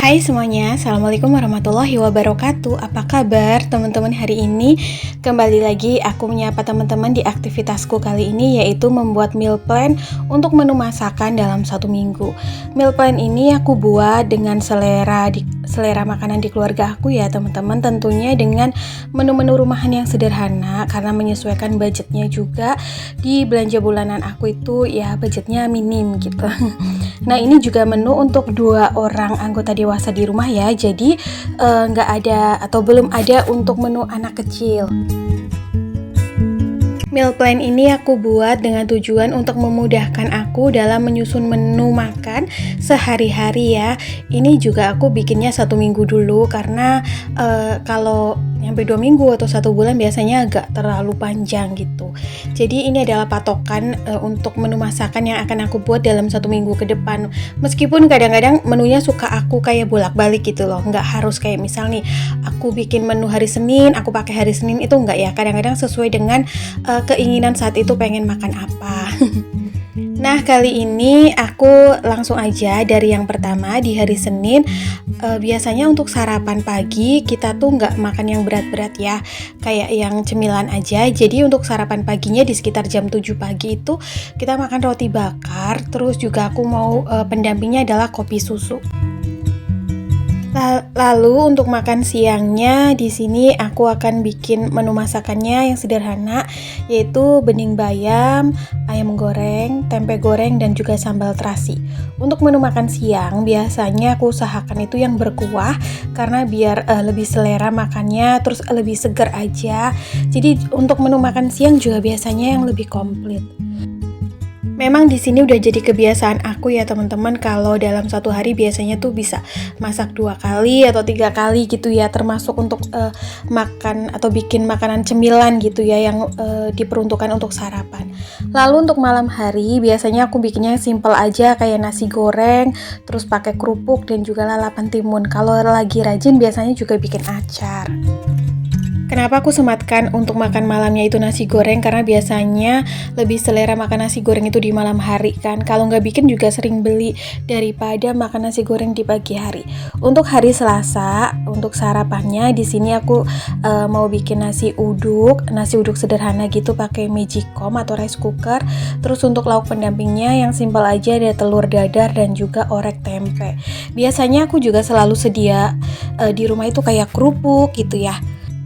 Hai semuanya, Assalamualaikum warahmatullahi wabarakatuh. Apa kabar teman-teman hari ini? Kembali lagi aku menyapa teman-teman di aktivitasku kali ini, yaitu membuat meal plan untuk menu masakan dalam satu minggu. Meal plan ini aku buat dengan selera makanan di keluarga aku ya teman-teman. Tentunya dengan menu-menu rumahan yang sederhana karena menyesuaikan budgetnya juga. Di belanja bulanan aku itu ya budgetnya minim gitu. Nah ini juga menu untuk 2 orang anggota dewasa di rumah ya, jadi nggak ada atau belum ada untuk menu anak kecil. Meal plan ini aku buat dengan tujuan untuk memudahkan aku dalam menyusun menu makan sehari-hari ya. Ini juga aku bikinnya 1 minggu dulu karena kalau sampai 2 minggu atau 1 bulan biasanya agak terlalu panjang gitu. Jadi ini adalah patokan untuk menu masakan yang akan aku buat dalam 1 minggu ke depan. Meskipun kadang-kadang menunya suka aku kayak bolak-balik gitu loh. Nggak harus kayak misal nih aku bikin menu hari Senin, aku pakai hari Senin, itu enggak ya. Kadang-kadang sesuai dengan keinginan saat itu pengen makan apa. Nah kali ini aku langsung aja dari yang pertama. Di hari Senin biasanya untuk sarapan pagi kita tuh nggak makan yang berat-berat ya, kayak yang cemilan aja. Jadi untuk sarapan paginya di sekitar jam 7 pagi itu kita makan roti bakar. Terus juga aku mau pendampingnya adalah kopi susu. Lalu untuk makan siangnya di sini aku akan bikin menu masakannya yang sederhana, yaitu bening bayam, ayam goreng, tempe goreng, dan juga sambal terasi. Untuk menu makan siang biasanya aku usahakan itu yang berkuah karena biar lebih selera makannya, terus lebih segar aja. Jadi untuk menu makan siang juga biasanya yang lebih komplit. Memang di sini udah jadi kebiasaan aku ya teman-teman, kalau dalam satu hari biasanya tuh bisa masak 2 kali atau 3 kali gitu ya, termasuk untuk makan atau bikin makanan cemilan gitu ya yang diperuntukkan untuk sarapan. Lalu untuk malam hari biasanya aku bikinnya simple aja kayak nasi goreng, terus pakai kerupuk dan juga lalapan timun. Kalau lagi rajin biasanya juga bikin acar. Kenapa aku sematkan untuk makan malamnya itu nasi goreng? Karena biasanya lebih selera makan nasi goreng itu di malam hari kan. Kalau nggak bikin juga sering beli daripada makan nasi goreng di pagi hari. Untuk hari Selasa, untuk sarapannya di sini aku mau bikin nasi uduk sederhana gitu pakai magicom atau rice cooker. Terus untuk lauk pendampingnya yang simpel aja, ada telur dadar dan juga orek tempe. Biasanya aku juga selalu sedia di rumah itu kayak kerupuk gitu ya.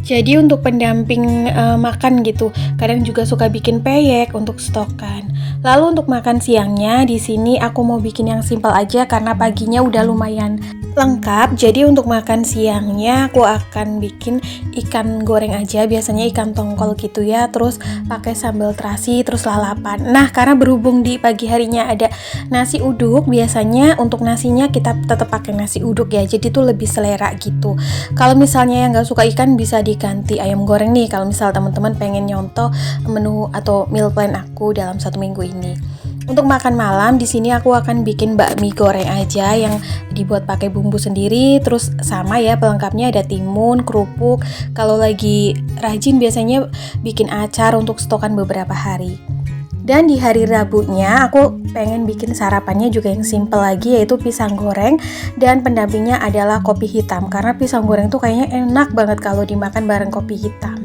Jadi untuk pendamping makan gitu, kadang juga suka bikin peyek untuk stokan. Lalu untuk makan siangnya di sini aku mau bikin yang simpel aja karena paginya udah lumayan lengkap. Jadi untuk makan siangnya aku akan bikin ikan goreng aja, biasanya ikan tongkol gitu ya, terus pakai sambal terasi, terus lalapan. Nah karena berhubung di pagi harinya ada nasi uduk, biasanya untuk nasinya kita tetap pakai nasi uduk ya, jadi tuh lebih selera gitu. Kalau misalnya yang nggak suka ikan bisa diganti ayam goreng nih, kalau misal teman-teman pengen nyontoh menu atau meal plan aku dalam 1 minggu ini. Untuk makan malam di sini aku akan bikin bakmi goreng aja yang dibuat pakai bumbu sendiri, terus sama ya pelengkapnya ada timun, kerupuk. Kalau lagi rajin biasanya bikin acar untuk stokan beberapa hari. Dan di hari Rabunya aku pengen bikin sarapannya juga yang simple lagi, yaitu pisang goreng dan pendampingnya adalah kopi hitam. Karena pisang goreng tuh kayaknya enak banget kalau dimakan bareng kopi hitam.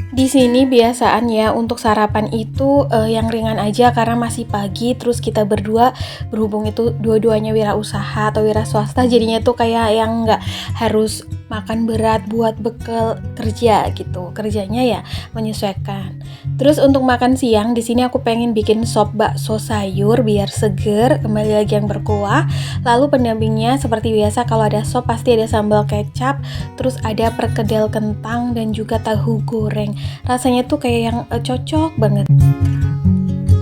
Di sini biasaan ya untuk sarapan itu yang ringan aja karena masih pagi, terus kita berdua berhubung itu dua-duanya wirausaha atau wira swasta, jadinya tuh kayak yang nggak harus makan berat buat bekal kerja gitu, kerjanya ya menyesuaikan. Terus untuk makan siang di sini aku pengen bikin sop bakso sayur biar seger, kembali lagi yang berkuah. Lalu pendampingnya seperti biasa, kalau ada sop pasti ada sambal kecap, terus ada perkedel kentang dan juga tahu goreng. Rasanya tuh kayak yang cocok banget.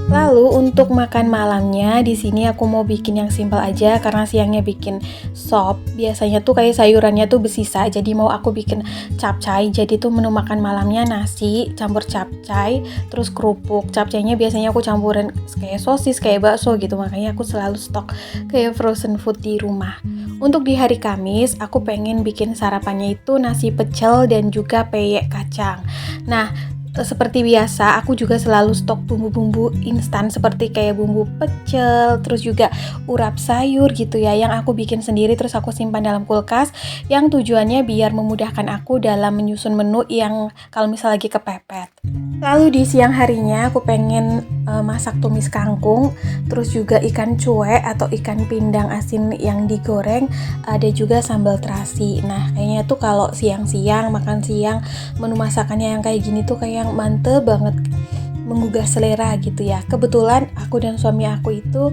Lalu untuk makan malamnya di sini aku mau bikin yang simpel aja karena siangnya bikin sop. Biasanya tuh kayak sayurannya tuh bersisa, jadi mau aku bikin capcay. Jadi tuh menu makan malamnya nasi campur capcay, terus kerupuk. Capcaynya biasanya aku campurin kayak sosis, kayak bakso gitu. Makanya aku selalu stok kayak frozen food di rumah. Untuk di hari Kamis aku pengen bikin sarapannya itu nasi pecel dan juga peyek kacang. Nah Seperti biasa, aku juga selalu stok bumbu-bumbu instan seperti kayak bumbu pecel, terus juga urap sayur gitu ya, yang aku bikin sendiri terus aku simpan dalam kulkas, yang tujuannya biar memudahkan aku dalam menyusun menu yang kalau misal lagi kepepet. Lalu di siang harinya aku pengen masak tumis kangkung, terus juga ikan cuek atau ikan pindang asin yang digoreng, ada juga sambal terasi. Nah, kayaknya tuh kalau siang-siang, makan siang, menu masakannya yang kayak gini tuh kayak mantep banget, menggugah selera gitu ya. Kebetulan aku dan suami aku itu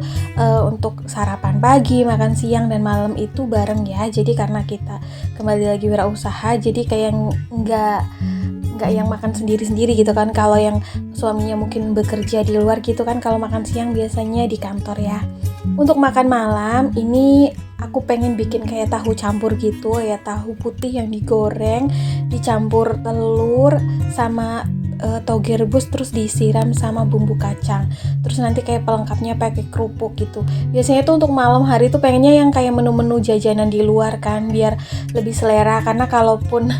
untuk sarapan pagi, makan siang dan malam itu bareng ya. Jadi karena kita kembali lagi wirausaha, jadi kayak nggak yang makan sendiri-sendiri gitu kan. Kalau yang suaminya mungkin bekerja di luar gitu kan, kalau makan siang biasanya di kantor ya. Untuk makan malam ini aku pengen bikin kayak tahu campur gitu ya, tahu putih yang digoreng dicampur telur sama toge rebus, terus disiram sama bumbu kacang, terus nanti kayak pelengkapnya pakai kerupuk gitu. Biasanya tuh untuk malam hari tuh pengennya yang kayak menu-menu jajanan di luar kan, biar lebih selera, karena kalaupun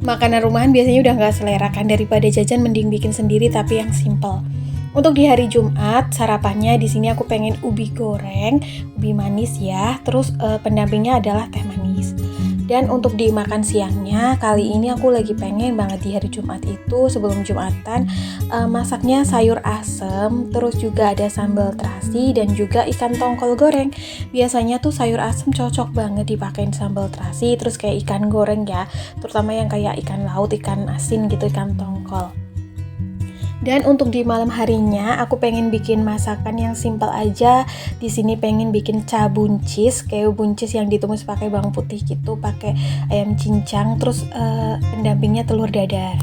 makanan rumahan biasanya udah nggak selera kan, daripada jajan mending bikin sendiri tapi yang simple. Untuk di hari Jumat sarapannya di sini aku pengen ubi goreng, ubi manis ya, terus pendampingnya adalah teh manis. Dan untuk di makan siangnya kali ini aku lagi pengen banget di hari Jumat itu sebelum Jumatan masaknya sayur asem, terus juga ada sambal terasi dan juga ikan tongkol goreng. Biasanya tuh sayur asem cocok banget dipakein sambal terasi, terus kayak ikan goreng ya, terutama yang kayak ikan laut, ikan asin gitu, ikan tongkol. Dan untuk di malam harinya aku pengen bikin masakan yang simple aja. Di sini pengen bikin ca buncis, kayak buncis yang ditumis pakai bawang putih gitu, pakai ayam cincang, terus pendampingnya telur dadar.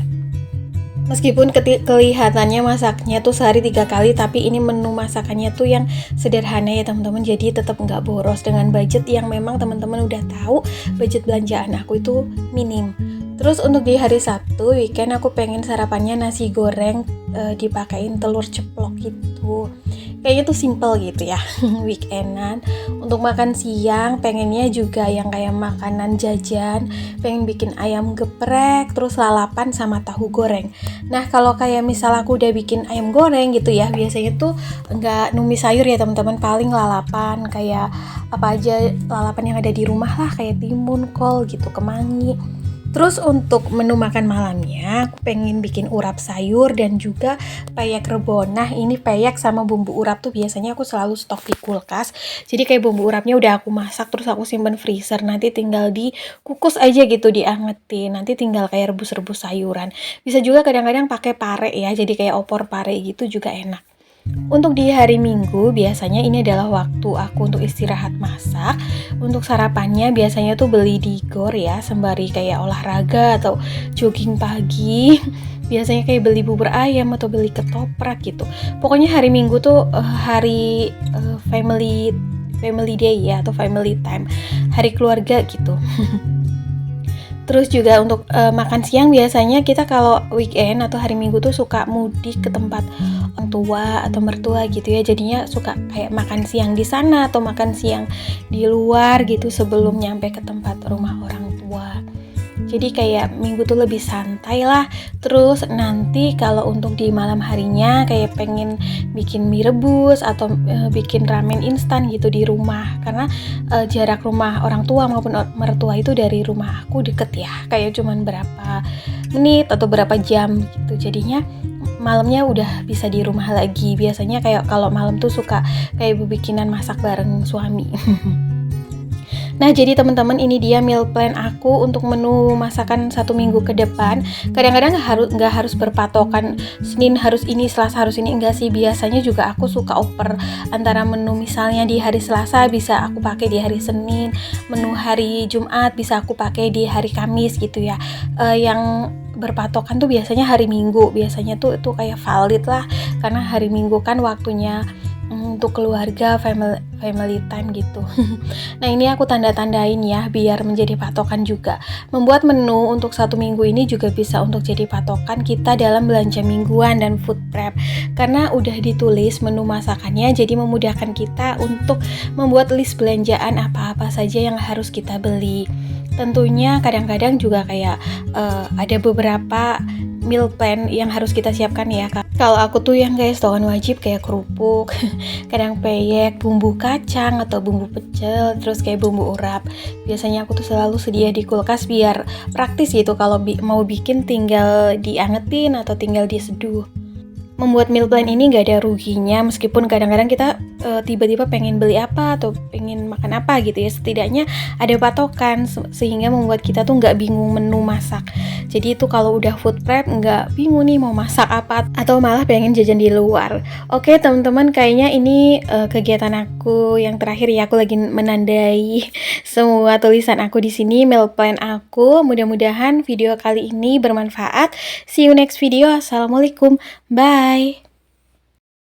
Meskipun kelihatannya masaknya tuh sehari 3 kali, tapi ini menu masakannya tuh yang sederhana ya teman-teman, jadi tetap nggak boros dengan budget yang memang teman-teman udah tahu budget belanjaan aku itu minim. Terus untuk di hari Sabtu weekend aku pengen sarapannya nasi goreng dipakein telur ceplok gitu. Kayaknya tuh simple gitu ya weekendan. Untuk makan siang pengennya juga yang kayak makanan jajan, pengen bikin ayam geprek, terus lalapan sama tahu goreng. Nah kalau kayak misal aku udah bikin ayam goreng gitu ya, biasanya tuh nggak numis sayur ya teman-teman, paling lalapan kayak apa aja lalapan yang ada di rumah lah, kayak timun, kol gitu, kemangi. Terus untuk menu makan malamnya aku pengen bikin urap sayur dan juga peyek rebon. Nah ini peyek sama bumbu urap tuh biasanya aku selalu stok di kulkas. Jadi kayak bumbu urapnya udah aku masak terus aku simpen freezer. Nanti tinggal dikukus aja gitu, diangetin. Nanti tinggal kayak rebus-rebus sayuran. Bisa juga kadang-kadang pakai pare ya, jadi kayak opor pare gitu juga enak. Untuk di hari Minggu biasanya ini adalah waktu aku untuk istirahat masak. Untuk sarapannya biasanya tuh beli di GOR ya, sembari kayak olahraga atau jogging pagi. Biasanya kayak beli bubur ayam atau beli ketoprak gitu. Pokoknya hari Minggu tuh hari family day ya, atau family time, hari keluarga gitu. Terus juga untuk makan siang biasanya kita kalau weekend atau hari Minggu tuh suka mudik ke tempat orang tua atau mertua gitu ya. Jadinya suka kayak makan siang di sana atau makan siang di luar gitu sebelum nyampe ke tempat rumah orang tua. Jadi kayak minggu tuh lebih santai lah. Terus nanti kalau untuk di malam harinya kayak pengen bikin mie rebus atau bikin ramen instan gitu di rumah. Karena jarak rumah orang tua maupun mertua itu dari rumah aku deket ya. Kayak cuman berapa menit atau berapa jam gitu. Jadinya malamnya udah bisa di rumah lagi. Biasanya kayak kalau malam tuh suka kayak bikinan masak bareng suami. Nah jadi teman-teman ini dia meal plan aku untuk menu masakan 1 minggu ke depan. Kadang-kadang nggak harus berpatokan Senin harus ini, Selasa harus ini, enggak sih. Biasanya juga aku suka oper antara menu, misalnya di hari Selasa bisa aku pakai di hari Senin, menu hari Jumat bisa aku pakai di hari Kamis gitu ya. Yang berpatokan tuh biasanya hari Minggu, biasanya tuh itu kayak valid lah, karena hari Minggu kan waktunya untuk keluarga, family time gitu. Nah ini aku tanda-tandain ya biar menjadi patokan juga. Membuat menu untuk 1 minggu ini juga bisa untuk jadi patokan kita dalam belanja mingguan dan food prep, karena udah ditulis menu masakannya, jadi memudahkan kita untuk membuat list belanjaan apa-apa saja yang harus kita beli. Tentunya kadang-kadang juga kayak ada beberapa meal plan yang harus kita siapkan ya. Kalau aku tuh yang guys, tauan wajib kayak kerupuk, kadang peyek, bumbu kacang atau bumbu pecel, terus kayak bumbu urap. Biasanya aku tuh selalu sedia di kulkas biar praktis gitu kalau mau bikin tinggal diangetin atau tinggal diseduh. Membuat meal plan ini gak ada ruginya, meskipun kadang-kadang kita tiba-tiba pengen beli apa atau pengen makan apa gitu ya, setidaknya ada patokan sehingga membuat kita tuh gak bingung menu masak. Jadi itu kalau udah food prep gak bingung nih mau masak apa atau malah pengen jajan di luar. Oke teman-teman, kayaknya ini kegiatan aku yang terakhir ya, aku lagi menandai semua tulisan aku di sini, meal plan aku. Mudah-mudahan video kali ini bermanfaat. See you next video. Assalamualaikum. Bye.